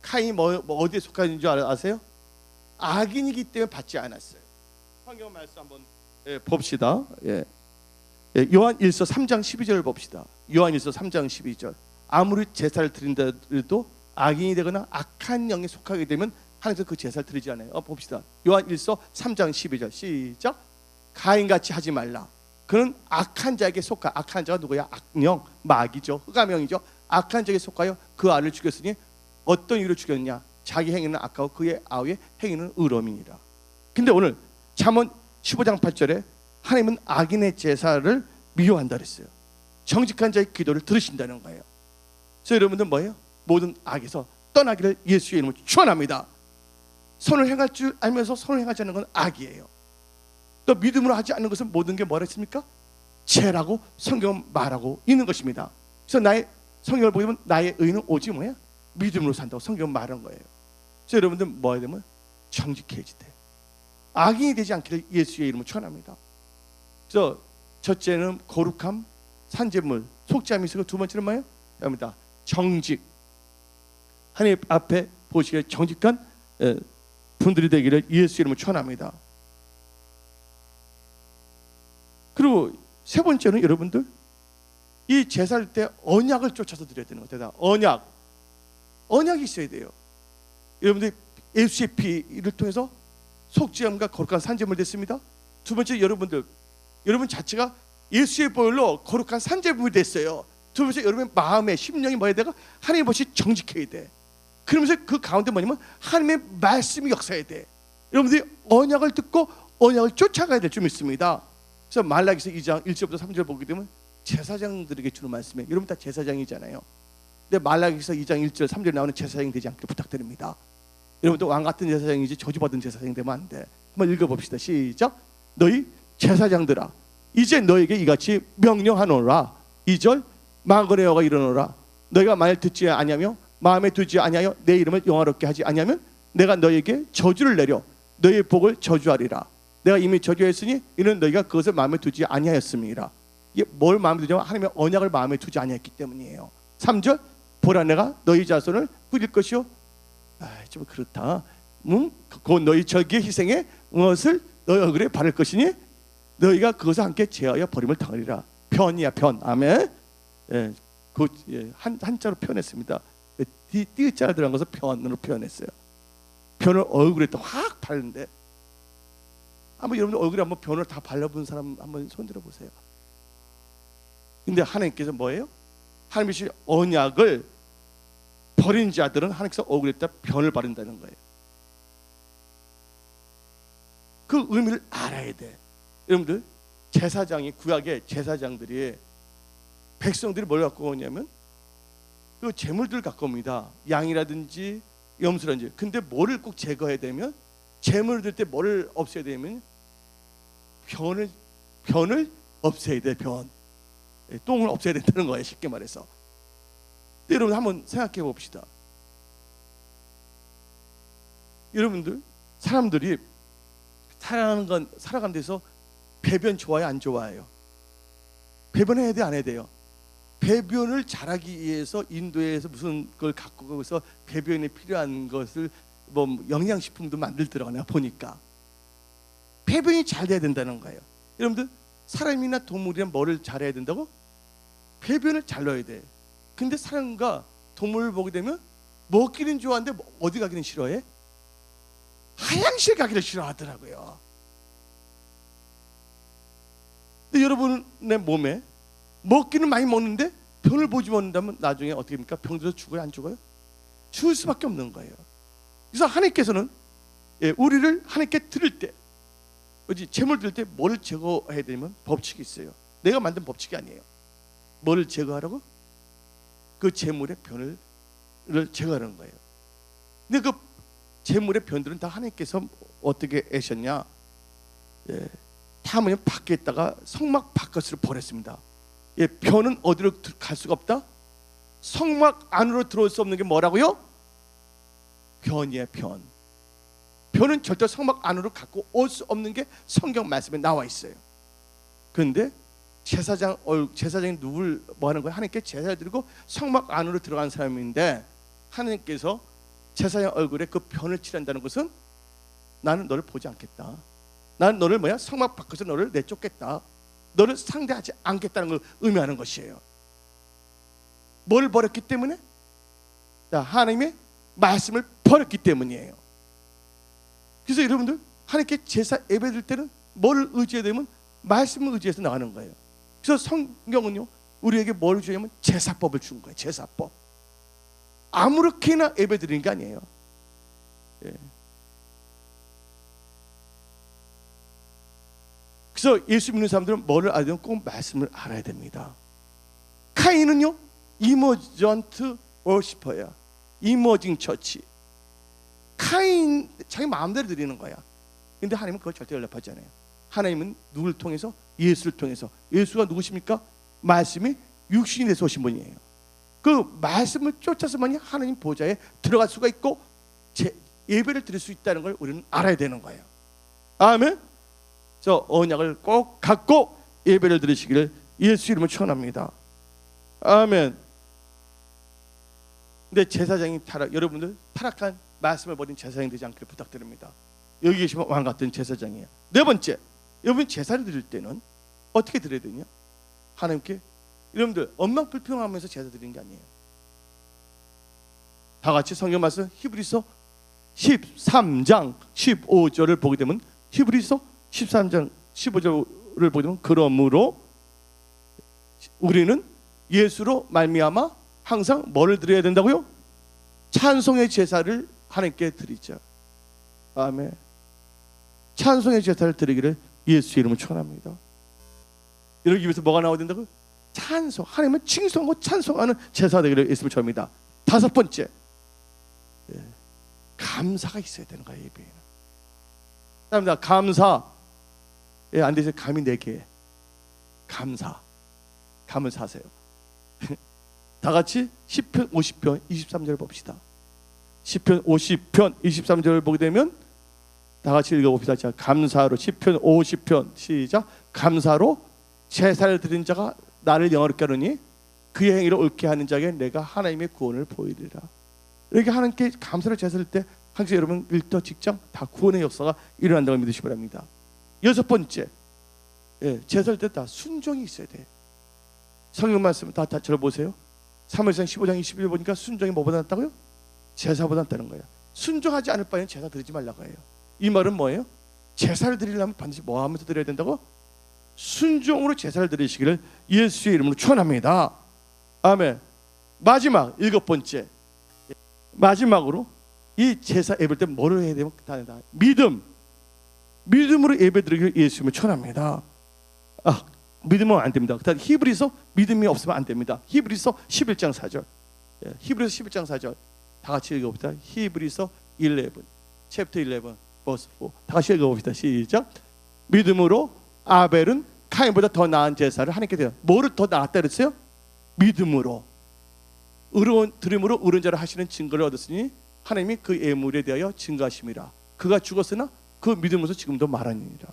카인이 어디에 속하는 줄 아세요? 악인이기 때문에 받지 않았어요. 성경 말씀 한번 봅시다. 요한 1서 3장 12절을 봅시다. 요한 1서 3장 12절. 아무리 제사를 드린다 해도 악인이 되거나 악한 영에 속하게 되면 하나님께서 그 제사를 드리지 않아요. 봅시다. 요한 1서 3장 12절 시작. 가인같이 하지 말라. 그는 악한 자에게 속하. 악한 자가 누구야? 악령, 마귀죠. 흑암영이죠. 악한 자에게 속하여 그 아를 죽였으니 어떤 이유로 죽였냐? 자기 행위는 악하고 그의 아우의 행위는 의로움이니라. 근데 오늘 잠언 15장 8절에 하나님은 악인의 제사를 미워한다 그랬어요. 정직한 자의 기도를 들으신다는 거예요. 그래서 여러분들 뭐예요? 모든 악에서 떠나기를 예수의 이름으로 축원합니다. 선을 행할 줄 알면서 선을 행하지 않는 건 악이에요. 또 믿음으로 하지 않는 것은 모든 게 뭐라 했습니까? 죄라고 성경은 말하고 있는 것입니다. 그래서 나의 성경을 보게 되면 나의 의는 오직 뭐야? 믿음으로 산다고 성경은 말한 거예요. 그래서 여러분들 뭐 해야 되면 정직해야지 돼. 악인이 되지 않기를 예수의 이름으로 축원합니다. 그래서 첫째는 거룩함, 산제물, 속죄함이 있고 두 번째는 뭐예요? 여러분들 정직. 하나님 앞에 보시기에 정직한 분들이 되기를 예수 이름으로 축원합니다. 그리고 세 번째는 여러분들 이 제사할 때 언약을 쫓아서 드려야 되는 거다. 언약이 있어야 돼요. 여러분들 예수의 피를 통해서 속죄함과 거룩한 산제물 됐습니다. 두 번째 여러분 자체가 예수의 보혈로 거룩한 산제물이 됐어요. 두 번째 여러분의 마음의 심령이 뭐야 돼가 하나님 것이 정직해야 돼. 그러면서 그 가운데 뭐냐면 하나님의 말씀이 역사해야 돼. 여러분들이 언약을 듣고 언약을 쫓아가야 될 줄 믿습니다. 그래서 말라기서 2장 1절부터 3절 보게 되면 제사장들에게 주는 말씀에, 여러분 다 제사장이잖아요. 근데 말라기서 2장 1절 3절 나오는 제사장이 되지 않기를 부탁드립니다. 여러분도 왕 같은 제사장이지 저주받은 제사장이 되면 안 돼. 한번 읽어봅시다. 시작. 너희 제사장들아, 이제 너에게 이같이 명령하노라. 2절. 만군의 여호와가 이르노라. 너희가 만일 듣지 아니하며 마음에 두지 아니하여 내 이름을 영화롭게 하지 아니하면 내가 너희에게 저주를 내려 너희의 복을 저주하리라. 내가 이미 저주했으니 이는 너희가 그것을 마음에 두지 아니하였음이라. 이게 뭘 마음에 두냐면 하나님의 언약을 마음에 두지 아니했기 때문이에요. 3절. 보라 내가 너희 자손을 꾸릴 것이요. 좀 그렇다. 곧 너희 절기의 희생에 무엇을 너희 얼굴에 바를 것이니 너희가 그것을 함께 제하여 버림을 당하리라. 변이야, 변. 아멘. 예, 그 예, 한자로 표현했습니다. 띠자가 들어간 것을 변으로 표현했어요. 변을 얼굴에 또 확 바르는데, 한번 여러분들 얼굴에 한번 변을 다 발라본 사람 한번 손들어 보세요. 근데 하나님께서 뭐예요? 하나님이 언약을 버린 자들은 하나님께서 얼굴에다 변을 바른다는 거예요. 그 의미를 알아야 돼. 여러분들, 제사장이, 구약의 제사장들이 백성들이 뭘 갖고 오냐면 그 재물들을 갖고 옵니다. 양이라든지 염소라든지. 근데 뭐를 꼭 제거해야 되면, 재물을 들 때 뭐를 없애야 되면 변을 없애야 돼. 변. 똥을 없애야 된다는 거예요, 쉽게 말해서. 근데 여러분 한번 생각해 봅시다. 여러분들, 사람들이 살아가는 데서 배변 좋아요, 안 좋아해요? 배변해야 돼, 안 해야 돼요? 배변을 잘하기 위해서 인도에서 무슨 걸 갖고 가서 배변에 필요한 것을 뭐 영양식품도 만들더라고요. 내가 보니까 배변이 잘 돼야 된다는 거예요. 여러분들, 사람이나 동물이나 뭐를 잘해야 된다고? 배변을 잘 넣어야 돼. 근데 사람과 동물을 보게 되면 먹기는 좋아하는데 어디 가기는 싫어해? 화장실 가기를 싫어하더라고요. 근데 여러분의 몸에 먹기는 많이 먹는데 변을 보지 못한다면 나중에 어떻게 됩니까? 병들어서 죽어요, 안 죽어요? 죽을 수밖에 없는 거예요. 그래서 하나님께서는 우리를 하나님께 드릴 때, 재물 드릴 때 뭐를 제거해야 되면 법칙이 있어요. 내가 만든 법칙이 아니에요. 뭐를 제거하라고? 그 재물의 변을 제거하는 거예요. 근데 그 재물의 변들은 다 하나님께서 어떻게 하셨냐? 다 뭐냐, 밖에다가 성막 바깥으로 보냈습니다. 변은 어디로 갈 수가 없다? 성막 안으로 들어올 수 없는 게 뭐라고요? 변이에요, 변. 변은 절대 성막 안으로 갖고 올 수 없는 게 성경 말씀에 나와 있어요. 그런데 제사장이 누굴 뭐 하는 거예요? 하나님께 제사를 드리고 성막 안으로 들어간 사람인데, 하나님께서 제사장 얼굴에 그 변을 칠한다는 것은 나는 너를 보지 않겠다. 나는 너를 성막 밖에서 너를 내쫓겠다. 너를 상대하지 않겠다는 걸 의미하는 것이에요. 뭘 버렸기 때문에? 하나님의 말씀을 버렸기 때문이에요. 그래서 여러분들, 하나님께 제사 예배 드릴 때는 뭘 의지해야 되면 말씀을 의지해서 나가는 거예요. 그래서 성경은요, 우리에게 뭘 주냐면 제사법을 준 거예요. 제사법. 아무렇게나 예배 드리는 게 아니에요. 그래서 예수 믿는 사람들은 뭐를 알아야 되면 꼭 말씀을 알아야 됩니다. 카인은요, 이머전트 워시퍼야. 이머징 처치. 카인 자기 마음대로 드리는 거야. 근데 하나님은 그걸 절대 연락하지 않아요. 하나님은 누구를 통해서? 예수를 통해서. 예수가 누구십니까? 말씀이 육신이 돼서 오신 분이에요. 그 말씀을 쫓아서만이 하나님 보좌에 들어갈 수가 있고 예배를 드릴 수 있다는 걸 우리는 알아야 되는 거예요. 아멘. 저 언약을 꼭 갖고 예배를 드리시기를 예수 이름으로 축원합니다. 아멘. 근데 제사장이 여러분들 타락한 말씀을 버린 제사장이 되지 않기를 부탁드립니다. 여기 계시면 왕 같은 제사장이에요. 네 번째, 여러분 제사를 드릴 때는 어떻게 드려야 되냐? 하나님께, 여러분들 엉망불평하면서 제사 드리는 게 아니에요. 다 같이 성경 말씀 히브리서 13장 15절을 보게 되면, 히브리서 13장 15절을 보게 되면, 그러므로 우리는 예수로 말미암아 항상 뭐를 드려야 된다고요? 찬송의 제사를 하나님께 드리자. 아멘. 찬송의 제사를 드리기를 예수 이름으로 축원합니다. 이러기 위해서 뭐가 나와야 된다고요? 찬송. 하나님은 칭송하고 찬송하는 제사 되기를 예수를 축원합니다. 다섯 번째, 감사가 있어야 되는 거예요. 예배에는. 사람들 감사. 안 되세요? 감이 4개. 감사. 감을 사세요. 다 같이 시편 50편 23절 봅시다. 시편 50편 23절을 보게 되면 다 같이 읽어봅시다. 자, 감사로 시편 50편 시작. 감사로 제사를 드린 자가 나를 영화롭게 하느니 그의 행위를 옳게 하는 자에게 내가 하나님의 구원을 보이리라. 이렇게 하나님께 감사를 제사를 때 항상 여러분 일터 직장 다 구원의 역사가 일어난다고 믿으시기 바랍니다. 여섯 번째, 제사를 때 다 순종이 있어야 돼. 성경 말씀 다 들어보세요. 사무엘상 15장 21절 보니까 순종이 뭐보다 낫다고요? 제사보다 낫다는 거예요. 순종하지 않을 바에는 제사 드리지 말라고 해요. 이 말은 뭐예요? 제사를 드리려면 반드시 뭐 하면서 드려야 된다고? 순종으로 제사를 드리시기를 예수의 이름으로 축원합니다. 아멘. 마지막 7번째, 마지막으로 이 제사 예배할 때 뭐를 해야 되면 다 믿음으로 예배 드리기를 예수님을 축원합니다. 믿으면 안 됩니다. 그다음 히브리서 믿음이 없으면 안 됩니다. 히브리서 11장 4절. 히브리서 11장 4절 다 같이 읽어봅시다. 히브리서 11, 챕터 11, 버스 4. 다 같이 읽어봅시다. 시작. 믿음으로 아벨은 카인보다 더 나은 제사를 하나님께 드려. 뭐를 더 나았다 그랬어요? 믿음으로. 들음으로 의로운 자를 하시는 증거를 얻었으니 하나님이 그 예물에 대하여 증거하심이라. 그가 죽었으나 그 믿음으로서 지금도 말하니라.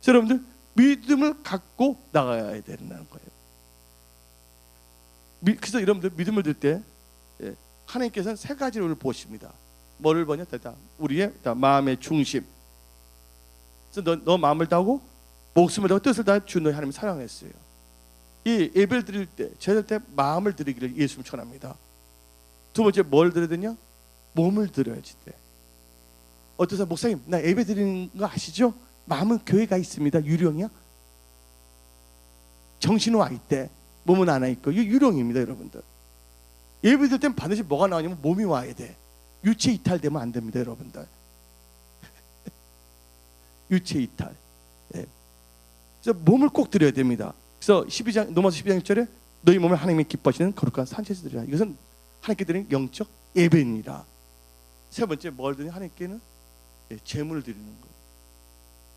여러분들 믿음을 갖고 나가야 되는 거예요. 그래서 여러분들 믿음을 들 때 하나님께서는 세 가지를 보십니다. 뭐를 보냐? 우리의 마음의 중심. 그래서 너 마음을 다하고 목숨을 다하고 뜻을 다해 주 너희 하나님을 사랑했어요. 이 예배를 드릴 때, 제사 때 마음을 드리기를 예수님 전합니다. 두 번째 뭘 드려야 되냐? 몸을 드려야지 돼. 어떠세요? 목사님 나 예배 드리는 거 아시죠? 마음은 교회가 있습니다. 유령이야? 정신은 와 있대. 몸은 안 와 있고. 이거 유령입니다, 여러분들. 예배 드릴 땐 반드시 뭐가 나오냐면 몸이 와야 돼. 유체 이탈되면 안 됩니다, 여러분들. 유체 이탈. 그래서 몸을 꼭 드려야 됩니다. 그래서 로마서 12장 1절에 너희 몸을 하나님이 기뻐하시는 거룩한 산채에서 드리라. 이것은 하나님께 드리는 영적 예배입니다. 세 번째 뭘 드리냐? 하나님께는 제물을 드리는 거예요.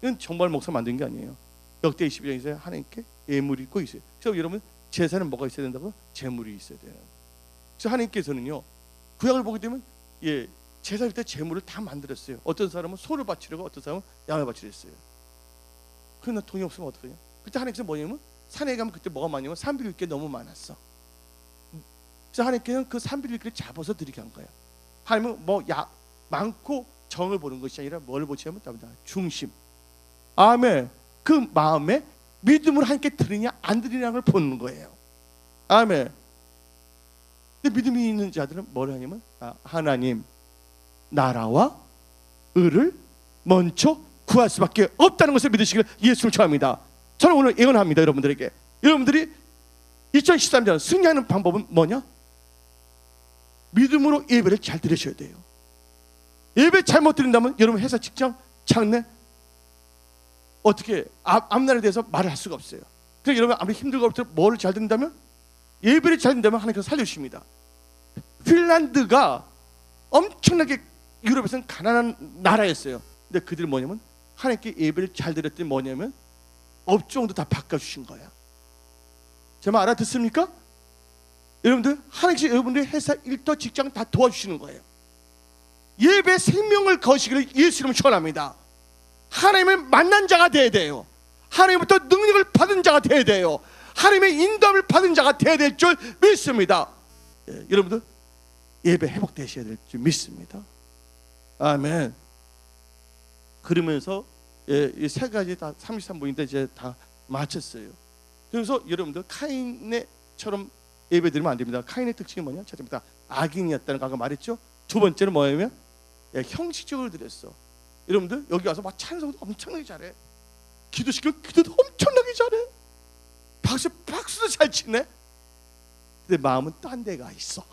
이건 정말 목사 만든 게 아니에요. 역대 22장에서 하나님께 예물이 꼭 있어요. 그래서 여러분 제사는 뭐가 있어야 된다고? 제물이 있어야 돼요. 그래서 하나님께서는요 구약을 보게 되면 제사할 때 제물을 다 만들었어요. 어떤 사람은 소를 바치려고, 어떤 사람은 양을 바치려 했어요. 그러나 돈이 없으면 어떡하냐? 그때 하나님께서 뭐냐면 산에 가면 그때 뭐가 많냐면 360개 너무 많았어. 그래서 하나님께서는 그 360개를 잡아서 드리게 한 거예요. 하나님은 많고 정을 보는 것이 아니라 뭘 보시냐면 중심. 아멘. 그 마음에 믿음으로 하나님께 드리냐 안 드리냐를 보는 거예요. 아멘. 근데 믿음이 있는 자들은 뭘 하냐면 하나님 나라와 의를 먼저 구할 수밖에 없다는 것을 믿으시길 예수를 축원합니다. 저는 오늘 예언합니다. 여러분들에게. 여러분들이 2013년 승리하는 방법은 뭐냐? 믿음으로 예배를 잘 드리셔야 돼요. 예배 잘못 드린다면 여러분 회사, 직장, 장래 어떻게 앞날에 대해서 말을 할 수가 없어요. 그래서 여러분 아무리 힘들고 어렵도 뭐를 잘 드린다면 예배를 잘 드린다면 하나님께서 살려주십니다. 핀란드가 엄청나게 유럽에서는 가난한 나라였어요. 근데 그들이 뭐냐면 하나님께 예배를 잘 드렸더니 뭐냐면 업종도 다 바꿔주신 거야. 제 말 알아듣습니까? 여러분들 하나님께서 여러분들의 회사, 일터, 직장 다 도와주시는 거예요. 예배 생명을 거시기를 예수 이름으로 축원합니다. 하나님을 만난 자가 돼야 돼요. 하나님부터 능력을 받은 자가 돼야 돼요. 하나님의 인도함을 받은 자가 돼야 될 줄 믿습니다. 여러분들 예배 회복되셔야 될 줄 믿습니다. 아멘. 그러면서 이 세 가지 다 33분인데 이제 다 마쳤어요. 그래서 여러분들 카인처럼 예배드리면 안 됩니다. 카인의 특징이 뭐냐? 첫째부터 악인이었다는 거 아까 말했죠. 두 번째는 뭐냐면 형식적으로 드렸어. 여러분들 여기 와서 막 찬송도 엄청나게 잘해. 기도시키면 기도도 엄청나게 잘해. 박수도 잘 치네. 근데 마음은 딴 데가 있어.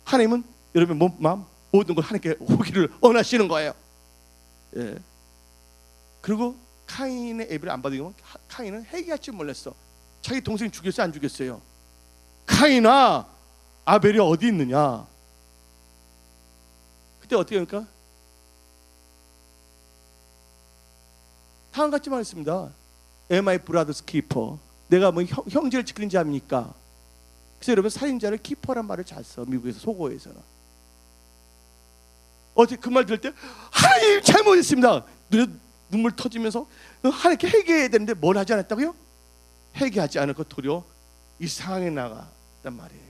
하나님은 여러분 마음 모든 걸 하나님께 오기를 원하시는 거예요. 그리고 카인의 예배를 안 받으면 카인은 회개할 줄 몰랐어. 자기 동생 죽였어요, 안 죽였어요? 카인아, 아벨이 어디 있느냐? 그때 어떻게 합니까? 다음 같이 말했습니다. Am I brother's keeper? 내가 뭐 형제를 지키는 자입니까? 그래서 여러분 살인자를 키퍼란 말을 잘 써. 미국에서 소고에서는. 어제 그 말 들을 때 하나님 잘못했습니다. 눈물 터지면서 하나님께 회개해야 되는데 뭘 하지 않았다고요? 회개하지 않을 것 도리어 이 상황에 나갔단 말이에요.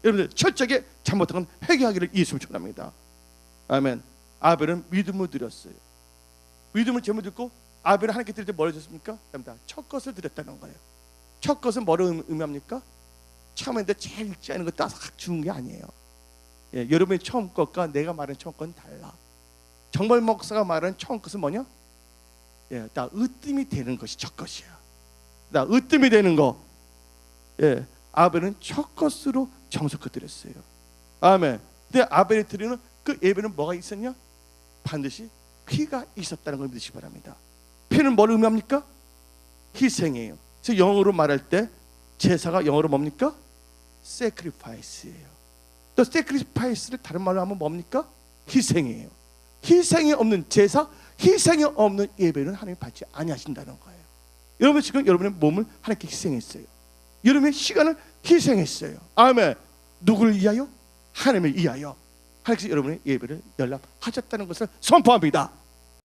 여러분들 철저하게 잘못한 건 회개하기를 예수님 축원합니다. 아멘. 아벨은 믿음을 드렸어요. 믿음을 제물 드렸고 아벨은 하나님께 드릴 때 뭘 해줬습니까? 첫 것을 드렸다는 거예요. 첫 것은 뭐를 의미합니까? 처음인데 제일 읽지 않은 거 딱 주는 게 아니에요. 예, 여러분의 처음 것과 내가 말하는 처음 것은 달라. 정말 목사가 말하는 처음 것은 뭐냐? 예, 나 으뜸이 되는 것이 첫 것이야. 나 으뜸이 되는 거. 예, 아벨은 첫 것으로 정성껏 드렸어요. 아멘. 근데 아벨이 드리는 그 예배는 뭐가 있었냐? 반드시 피가 있었다는 걸 믿으시기 바랍니다. 피는 뭘 의미합니까? 희생이에요. 그래서 영어로 말할 때 제사가 영어로 뭡니까? sacrifice예요. 또 sacrifice를 다른 말로 하면 뭡니까? 희생이에요. 희생이 없는 제사, 희생이 없는 예배는 하나님 받지 아니하신다는 거예요. 여러분 지금 여러분의 몸을 하나님께 희생했어요. 여러분의 시간을 희생했어요. 아멘. 누구를 위하여? 하나님을 위하여. 하나님께서 여러분의 예배를 연락하셨다는 것을 선포합니다.